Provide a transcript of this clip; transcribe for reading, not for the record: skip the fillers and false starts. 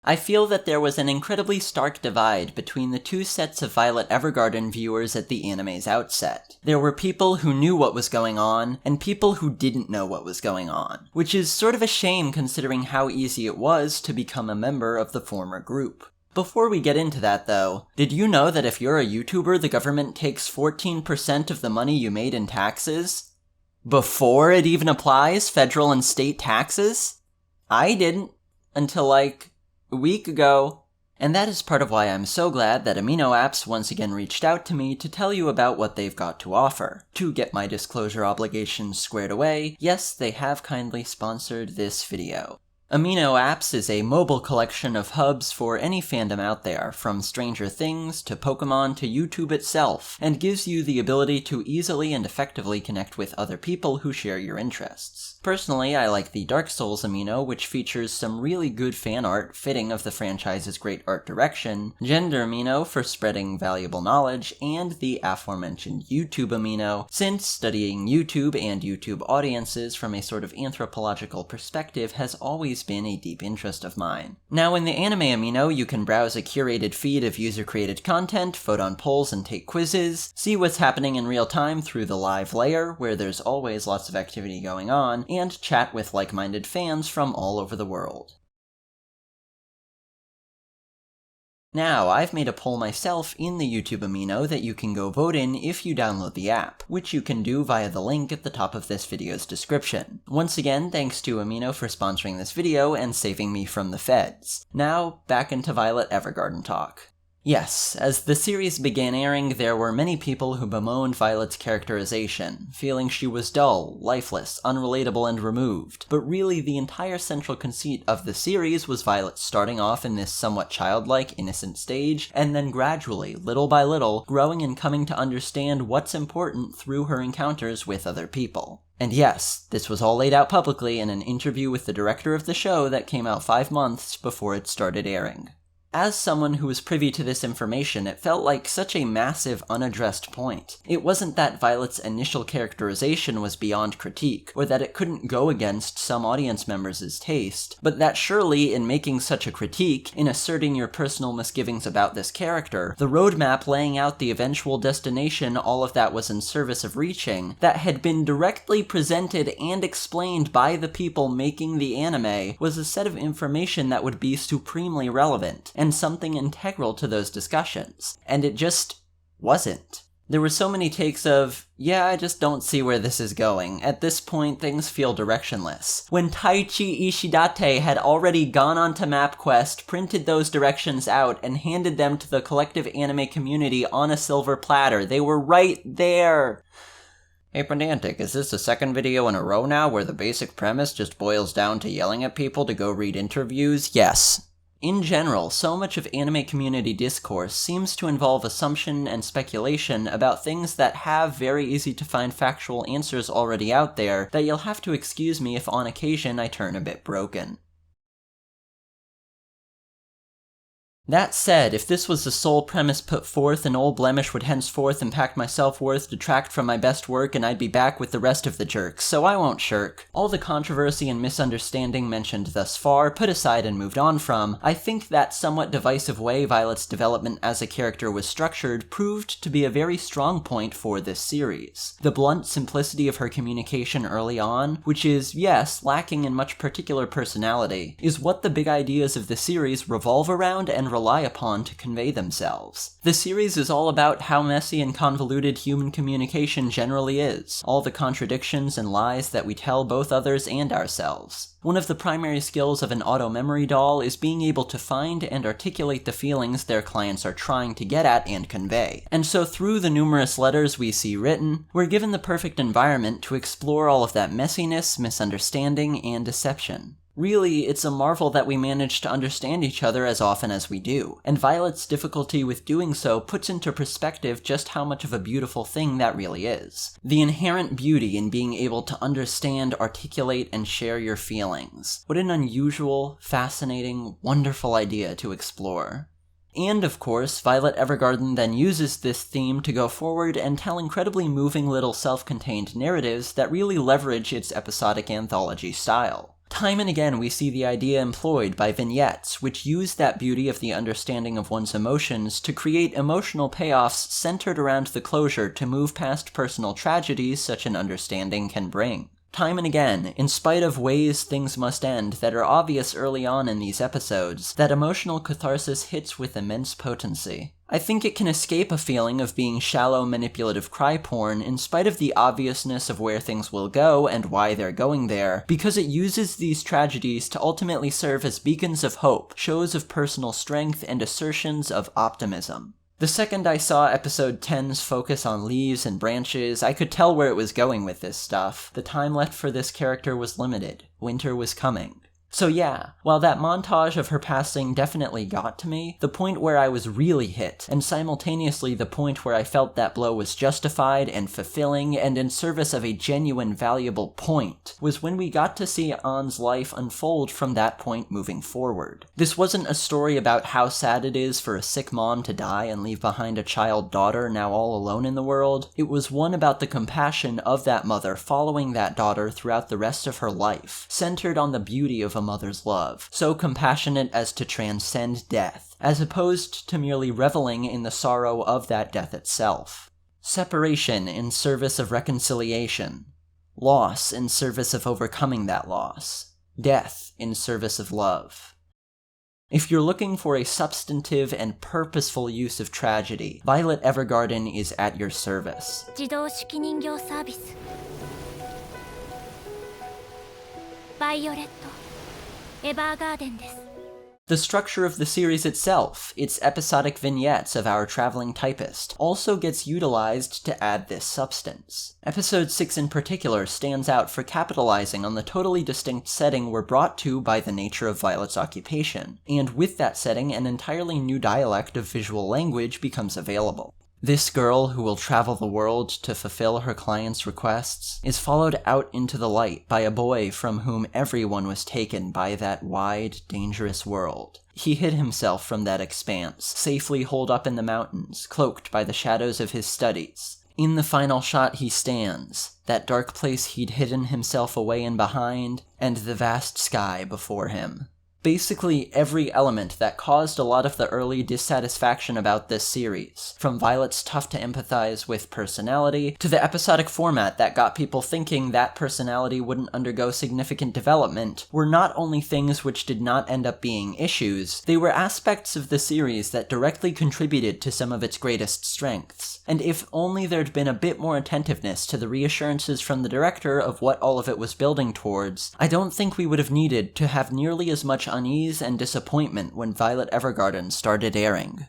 I feel that there was an incredibly stark divide between the two sets of Violet Evergarden viewers at the anime's outset. There were people who knew what was going on, and people who didn't know what was going on, which is sort of a shame considering how easy it was to become a member of the former group. Before we get into that though, did you know that if you're a YouTuber, the government takes 14% of the money you made in taxes? Before it even applies federal and state taxes? I didn't, until like a week ago. And that is part of why I'm so glad that Amino Apps once again reached out to me to tell you about what they've got to offer. To get my disclosure obligations squared away, yes, they have kindly sponsored this video. Amino Apps is a mobile collection of hubs for any fandom out there, from Stranger Things to Pokemon to YouTube itself, and gives you the ability to easily and effectively connect with other people who share your interests. Personally, I like the Dark Souls Amino, which features some really good fan art fitting of the franchise's great art direction, Gender Amino for spreading valuable knowledge, and the aforementioned YouTube Amino, since studying YouTube and YouTube audiences from a sort of anthropological perspective has always been a deep interest of mine. Now in the Anime Amino, you can browse a curated feed of user-created content, vote on polls and take quizzes, see what's happening in real time through the live layer, where there's always lots of activity going on, and chat with like-minded fans from all over the world. Now, I've made a poll myself in the YouTube Amino that you can go vote in if you download the app, which you can do via the link at the top of this video's description. Once again, thanks to Amino for sponsoring this video and saving me from the feds. Now, back into Violet Evergarden talk. Yes, as the series began airing, there were many people who bemoaned Violet's characterization, feeling she was dull, lifeless, unrelatable, and removed. But really, the entire central conceit of the series was Violet starting off in this somewhat childlike, innocent stage, and then gradually, little by little, growing and coming to understand what's important through her encounters with other people. And yes, this was all laid out publicly in an interview with the director of the show that came out 5 months before it started airing. As someone who was privy to this information, it felt like such a massive unaddressed point. It wasn't that Violet's initial characterization was beyond critique, or that it couldn't go against some audience members' taste, but that surely in making such a critique, in asserting your personal misgivings about this character, the roadmap laying out the eventual destination all of that was in service of reaching, that had been directly presented and explained by the people making the anime, was a set of information that would be supremely relevant, and something integral to those discussions. And it just wasn't. There were so many takes of, yeah, I just don't see where this is going. At this point, things feel directionless. When Taichi Ishidate had already gone onto MapQuest, printed those directions out, and handed them to the collective anime community on a silver platter, they were right there! Hey Pedantic, is this the second video in a row now where the basic premise just boils down to yelling at people to go read interviews? Yes. In general, so much of anime community discourse seems to involve assumption and speculation about things that have very easy to find factual answers already out there that you'll have to excuse me if on occasion I turn a bit broken. That said, if this was the sole premise put forth, an old blemish would henceforth impact my self-worth, detract from my best work, and I'd be back with the rest of the jerks, so I won't shirk. All the controversy and misunderstanding mentioned thus far, put aside and moved on from, I think that somewhat divisive way Violet's development as a character was structured proved to be a very strong point for this series. The blunt simplicity of her communication early on, which is, yes, lacking in much particular personality, is what the big ideas of the series revolve around and rely upon to convey themselves. The series is all about how messy and convoluted human communication generally is, all the contradictions and lies that we tell both others and ourselves. One of the primary skills of an auto-memory doll is being able to find and articulate the feelings their clients are trying to get at and convey. And so through the numerous letters we see written, we're given the perfect environment to explore all of that messiness, misunderstanding, and deception. Really, it's a marvel that we manage to understand each other as often as we do, and Violet's difficulty with doing so puts into perspective just how much of a beautiful thing that really is. The inherent beauty in being able to understand, articulate, and share your feelings. What an unusual, fascinating, wonderful idea to explore. And of course, Violet Evergarden then uses this theme to go forward and tell incredibly moving little self-contained narratives that really leverage its episodic anthology style. Time and again we see the idea employed by vignettes, which use that beauty of the understanding of one's emotions to create emotional payoffs centered around the closure to move past personal tragedies such an understanding can bring. Time and again, in spite of ways things must end that are obvious early on in these episodes, that emotional catharsis hits with immense potency. I think it can escape a feeling of being shallow, manipulative cry porn in spite of the obviousness of where things will go and why they're going there, because it uses these tragedies to ultimately serve as beacons of hope, shows of personal strength, and assertions of optimism. The second I saw episode 10's focus on leaves and branches, I could tell where it was going with this stuff. The time left for this character was limited. Winter was coming. So yeah, while that montage of her passing definitely got to me, the point where I was really hit, and simultaneously the point where I felt that blow was justified and fulfilling and in service of a genuine valuable point, was when we got to see An's life unfold from that point moving forward. This wasn't a story about how sad it is for a sick mom to die and leave behind a child daughter now all alone in the world. It was one about the compassion of that mother following that daughter throughout the rest of her life, centered on the beauty of a mother's love, so compassionate as to transcend death, as opposed to merely reveling in the sorrow of that death itself. Separation in service of reconciliation. Loss in service of overcoming that loss. Death in service of love. If you're looking for a substantive and purposeful use of tragedy, Violet Evergarden is at your service. 自動式人形サービスバイオレットエヴァーガーデンです。 The structure of the series itself, its episodic vignettes of our traveling typist, also gets utilized to add this substance. Episode 6 in particular stands out for capitalizing on the totally distinct setting we're brought to by the nature of Violet's occupation, and with that setting an entirely new dialect of visual language becomes available. This girl, who will travel the world to fulfill her clients' requests, is followed out into the light by a boy from whom everyone was taken by that wide, dangerous world. He hid himself from that expanse, safely holed up in the mountains, cloaked by the shadows of his studies. In the final shot he stands, that dark place he'd hidden himself away in behind, and the vast sky before him. Basically every element that caused a lot of the early dissatisfaction about this series, from Violet's tough-to-empathize with personality, to the episodic format that got people thinking that personality wouldn't undergo significant development, were not only things which did not end up being issues, they were aspects of the series that directly contributed to some of its greatest strengths. And if only there'd been a bit more attentiveness to the reassurances from the director of what all of it was building towards, I don't think we would have needed to have nearly as much unease and disappointment when Violet Evergarden started airing.